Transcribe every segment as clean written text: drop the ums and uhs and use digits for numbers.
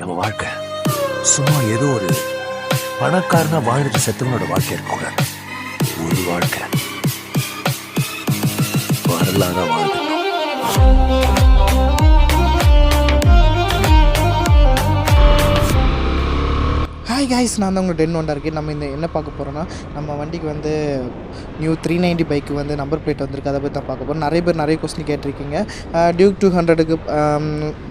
நம்ம வாழ்க்கை சும்மா ஏதோ ஒரு பணக்காரனா வாழ்ந்துட்டு செத்தவனோட வாழ்க்கை இருக்கக்கூடாது. ஒரு வாழ்க்கை வரலாறா வாழ்ந்து. ஹாய் காய்ஸ், நான் தான் உங்கள் டென் ஒண்டா இருக்கேன். நம்ம இந்த என்ன பார்க்க போகிறோன்னா, நம்ம வண்டிக்கு வந்து நியூ 390 பைக்கு வந்து நம்பர் பிளேட் வந்திருக்கு. அதை பற்றி தான் பார்க்க போகிறோம். நிறைய பேர் நிறைய கொஸ்டின் கேட்டிருக்கீங்க. டியூக் 200க்கு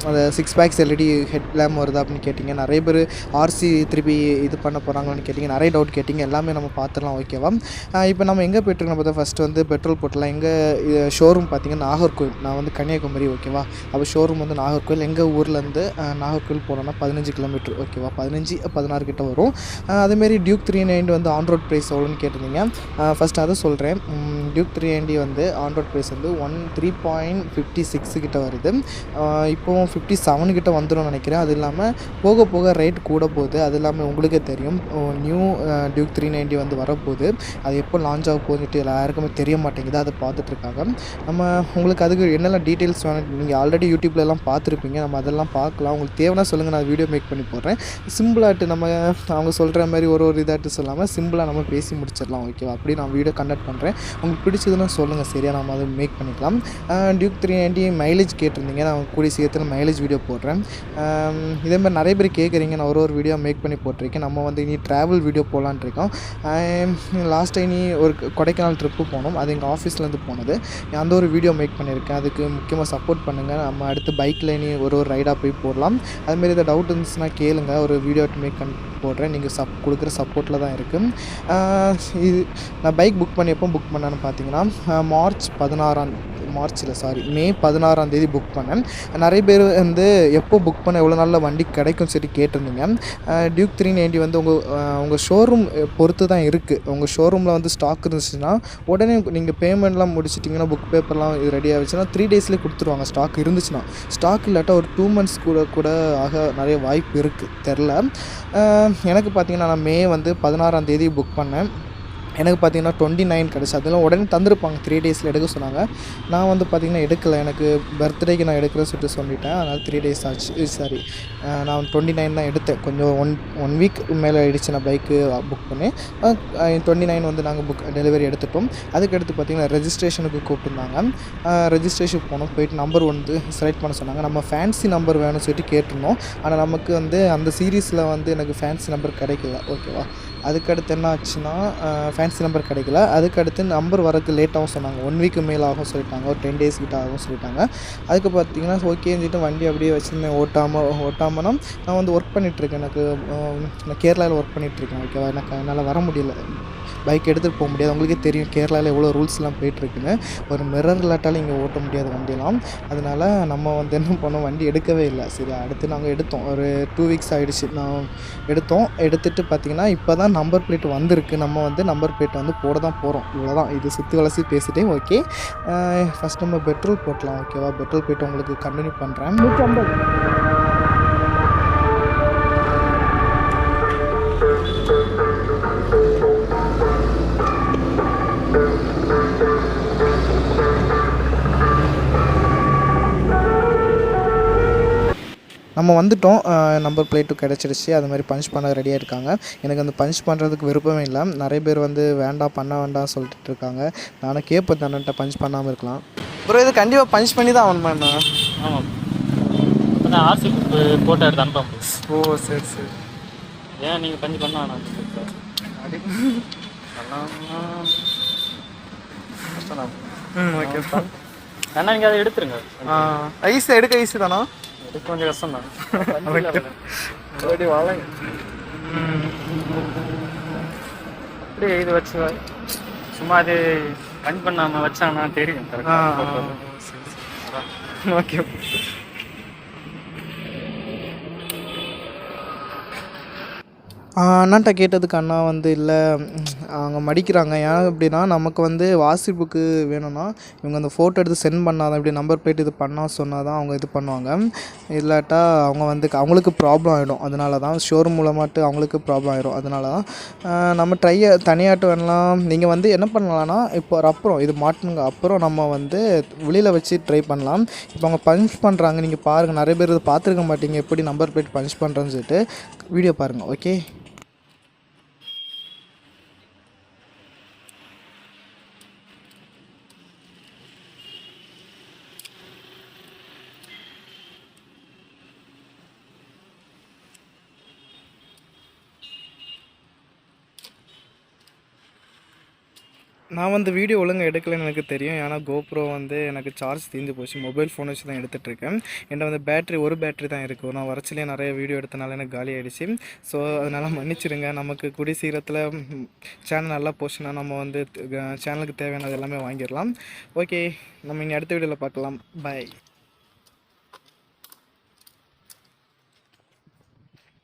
அந்த 6 பேக்ஸ் எல்இடி ஹெட் லேம்ப் வருது அப்படின்னு கேட்டிங்க. நிறைய பேர் ஆர்சி திருப்பி இது பண்ண போகிறாங்கன்னு கேட்டிங்க. நிறைய டவுட் கேட்டிங்க. எல்லாமே நம்ம பார்த்துடலாம், ஓகேவா? இப்போ நம்ம எங்கே போய்ட்டுருக்கோம் பார்த்தா, ஃபஸ்ட்டு வந்து பெட்ரோல் போட்டலாம். எங்கள் ஷோரூம் பார்த்திங்கன்னா நாகர்கோவில். நான் வந்து கன்னியாகுமரி, ஓகேவா? அப்போ ஷோரூம் வந்து நாகர்கோவில். எங்கள் ஊர்லேருந்து நாகர்கோவில் போனோன்னா 15 கிலோமீட்டர், ஓகேவா? 15-16 கிட்ட வரும். அதேமாரி டியூக் 390 வந்து ஆன் ரோட் ப்ரைஸ் எவ்வளோன்னு கேட்டிருந்தீங்க. ஃபஸ்ட் அதை சொல்கிறேன். டியூக் 390 வந்து ஆன் ரோட் ப்ரைஸ் வந்து 3.56 கிட்ட வருது. இப்போவும் 57 கிட்ட வந்துடும் நினைக்கிறேன். அது இல்லாமல் போக போக ரேட் கூட போகுது. அது இல்லாமல் உங்களுக்கே தெரியும், நியூ டியூக் 390 வந்து வரப்போகுது. அது எப்போ லான்ச் ஆக போகுதுன்ட்டு எல்லாருக்குமே தெரிய மாட்டேங்குது. அதை பார்த்துட்ருக்காங்க. நம்ம உங்களுக்கு அதுக்கு என்னெல்லாம் டீட்டெயில்ஸ் வேணும், நீங்கள் ஆல்ரெடி யூடியூப்லலாம் பார்த்துருப்பீங்க. நம்ம அதெல்லாம் பார்க்கலாம். உங்களுக்கு தேவைன்னா சொல்லுங்கள், நான் வீடியோ மேக் பண்ணி போடுறேன். சிம்பிளாகிட்டு நம்ம அவங்க சொல்கிற மாதிரி ஒரு இதாகிட்டு சொல்லாமல் சிம்பிளாக நம்ம பேசி முடிச்சிடலாம், ஓகேவா? அப்படி நான் வீடியோ கண்டக்ட் பண்ணுறேன். உங்களுக்கு பிடிச்சதுன்னா சொல்லுங்கள், சரியா? நம்ம அதை மேக் பண்ணிக்கலாம். டியூக் 390 மைலேஜ் கேட்டிருந்தீங்க. நான் கூடிய சீக்கிரத்தில் மைலேஜ் வீடியோ போடுறேன். இதேமாதிரி நிறைய பேர் கேட்குறீங்க. நான் ஒரு வீடியோ மேக் பண்ணி போட்டிருக்கேன். நம்ம வந்து இனி ட்ராவல் வீடியோ போகலான் இருக்கோம். லாஸ்ட் டைம் ஒரு கொடைக்கானல் ட்ரிப்பு போனோம். அது எங்கள் ஆஃபீஸ்லேருந்து போனது. அந்த ஒரு வீடியோ மேக் பண்ணியிருக்கேன். அதுக்கு முக்கியமாக சப்போர்ட் பண்ணுங்கள். நம்ம அடுத்து பைக்கில் இனி ஒரு ரைடாக போய் போடலாம். அதுமாரி இதை டவுட் இருந்துச்சுன்னா கேளுங்க, ஒரு வீடியோ மேக் பண்ணி போடுறேன். நீங்கள் கொடுக்குற சப்போர்ட்டில் தான் இருக்குது. இது நான் பைக் புக் பண்ணி எப்போ புக் பண்ணேன்னு பார்த்தீங்கன்னா, மே 16 புக் பண்ணேன். நிறைய பேர் வந்து எப்போ புக் பண்ண எவ்வளோ நாளில் வண்டி கிடைக்கும் சரி கேட்டிருந்தீங்க. டியூக் 390 வந்து உங்கள் ஷோரூம் பொறுத்து தான் இருக்குது. உங்கள் ஷோரூமில் வந்து ஸ்டாக் இருந்துச்சுன்னா உடனே நீங்கள் பேமெண்ட்லாம் முடிச்சிட்டிங்கன்னா, புக் பேப்பர்லாம் இது ரெடி ஆகிடுச்சுன்னா 3 டேஸ்லேயே கொடுத்துருவாங்க. ஸ்டாக் இருந்துச்சுன்னா. ஸ்டாக் இல்லாட்டா ஒரு 2 months கூட ஆக நிறைய வாய்ப்பு இருக்குது, தெரில. எனக்கு பார்த்திங்கன்னா, நான் மே வந்து 16 புக் பண்ணேன். எனக்கு பார்த்திங்கன்னா 29 கிடச்சி. அதெல்லாம் உடனே தந்துருப்பாங்க, 3 டேஸில் எடுக்க சொன்னாங்க. நான் வந்து பார்த்திங்கன்னா எடுக்கலை. எனக்கு பர்த்டேக்கு நான் எடுக்கிறேன்னு சொல்லிட்டேன். அதனால் 3 டேஸ் ஆச்சு. சாரி, நான் 29 தான் எடுத்தேன். கொஞ்சம் ஒன் வீக் மேலே ஆகிடுச்சு நான் பைக்கு புக் பண்ணி. 29 வந்து நாங்கள் டெலிவரி எடுத்துட்டோம். அதுக்கடுத்து பார்த்திங்கன்னா ரெஜிஸ்ட்ரேஷனுக்கு கூப்பிட்டுருந்தாங்க. ரெஜிஸ்ட்ரேஷன் போனோம். போயிட்டு நம்பர் வந்து செலக்ட் பண்ண சொன்னாங்க. நம்ம ஃபேன்சி நம்பர் வேணும்னு சொல்லிட்டு கேட்டிருந்தோம். ஆனால் நமக்கு வந்து அந்த சீரீஸில் வந்து எனக்கு ஃபேன்சி நம்பர் கிடைக்கல, ஓகேவா? அதுக்கடுத்து என்ன ஆச்சுன்னா, ஃபேன்சி நம்பர் கிடைக்கல. அதுக்கடுத்து நம்பர் வரதுக்கு லேட்டாகவும் சொன்னாங்க. 1 வீக் மேலே ஆகும் சொல்லிட்டாங்க. ஒரு 10 days கிட்ட ஆகும் சொல்லிட்டாங்க. அதுக்கு பார்த்திங்கன்னா ஓகேன்னு சொல்லிட்டு வண்டி அப்படியே வச்சுருந்தேன். ஓட்டாமனா நான் வந்து ஒர்க் பண்ணிகிட்ருக்கேன். நான் கேரளாவில் ஒர்க் பண்ணிகிட்ருக்கேன், ஓகேவா? என்னால் வர முடியல, பைக் எடுத்துகிட்டு போக முடியாது. உங்களுக்கே தெரியும் கேரளாவில் எவ்வளோ ரூல்ஸ்லாம் போயிட்டுருக்குன்னு. ஒரு மிரர் இல்லாட்டாலும் இங்கே ஓட்ட முடியாது வண்டியெல்லாம். அதனால் நம்ம வந்து என்ன பண்ணோம், வண்டி எடுக்கவே இல்லை. சரி, அடுத்து நாங்கள் எடுத்தோம். ஒரு 2 weeks ஆகிடுச்சு. நான் எடுத்துகிட்டு பார்த்திங்கன்னா இப்போ தான் நம்பர் பிளேட் வந்திருக்கு. நம்ம வந்து நம்பர் பிளேட் வந்து போட தான் போகிறோம். இவ்வளோதான். இது சுற்றி வளசி பேசிட்டே, ஓகே. ஃபஸ்ட் நம்ம பெட்ரோல் போட்டலாம், ஓகேவா? பெட்ரோல் போய்ட்டு உங்களுக்கு கண்டினியூ பண்ணுறேன். 150. நம்ம வந்துவிட்டோம். நம்பர் பிளேட்டும் கிடச்சிருச்சு. அது மாதிரி பஞ்ச் பண்ண ரெடியாக இருக்காங்க. எனக்கு அந்த பஞ்ச் பண்ணுறதுக்கு விருப்பமே இல்லை. நிறைய பேர் வந்து பண்ண வேண்டாம் சொல்லிட்டு இருக்காங்க. நானும் கேட்பேன் தன்னிட்ட பஞ்ச் பண்ணாமல் இருக்கலாம். ப்ரோ, இது கண்டிப்பாக பஞ்ச் பண்ணி தான் ஆகணுமா? என்ன? ஆமாம், நான் ஆர்சி போட்டோ எடுத்து அனுப்ப. ஓ, சரி சரி. ஏன் நீங்கள் பஞ்ச் பண்ண வேணாம்? ஓகே. ஏன்னா நீங்கள் அதை எடுத்துருங்க. ஐஸு எடுக்க ஐஸு தானா? இது கொஞ்சம் கஷ்டம் தான். அப்படி வாழங்க. அப்படியே இது வச்சு சும்மா அது பஞ்ச் பண்ணாமல் வச்சாங்கன்னா தெரியும். ஓகே. அண்ணாட்ட கேட்டதுக்கு அண்ணா வந்து இல்லை அவங்க மடிக்கிறாங்க. ஏன் அப்படின்னா நமக்கு வந்து வாசிப்புக்கு வேணும்னா இவங்க அந்த ஃபோட்டோ எடுத்து சென்ட் பண்ணால் தான், இப்படி நம்பர் பிளேட் இது பண்ணால் சொன்னால் தான் அவங்க இது பண்ணுவாங்க. இல்லாட்டா அவங்க வந்து அவங்களுக்கு ப்ராப்ளம் ஆகிடும். அதனால தான் ஷோரூம் மூலமாட்டு அவங்களுக்கு ப்ராப்ளம் ஆகிடும். அதனால தான் நம்ம தனியாட்டு வேணலாம். நீங்கள் வந்து என்ன பண்ணலான்னா இப்போ அப்புறம் இது மாட்டணுங்க அப்புறம் நம்ம வந்து வெளியில் வச்சு ட்ரை பண்ணலாம். இப்போ அவங்க பஞ்ச் பண்ணுறாங்க, நீங்கள் பாருங்கள். நிறைய பேர் இதை பார்த்துருக்க மாட்டீங்க, எப்படி நம்பர் பிளேட் பஞ்ச் பண்ணுறேன்னு சொல்லிட்டு. வீடியோ பாருங்கள். ஓகே. நான் வந்து வீடியோ ஒழுங்காக எடுக்கலைன்னு எனக்கு தெரியும். ஏன்னா கோப்ரோ வந்து எனக்கு சார்ஜ் தீர்ந்து போச்சு. மொபைல் ஃபோன் வச்சு தான் எடுத்துகிட்ருக்கேன். என்கிட்ட வந்து ஒரு பேட்ரி தான் இருக்குது. நான் வரச்சிலே நிறைய வீடியோ எடுத்தனால எனக்கு காலி ஆகிடுச்சு. ஸோ அதனால் மன்னிச்சிடுங்க. நமக்கு கூடிய சீக்கிரத்தில் சேனல் நல்லா போச்சுன்னா நம்ம வந்து சேனலுக்கு தேவையானது எல்லாமே வாங்கிடலாம். ஓகே, நம்ம இனி அடுத்த வீடியோவில் பார்க்கலாம். பாய்.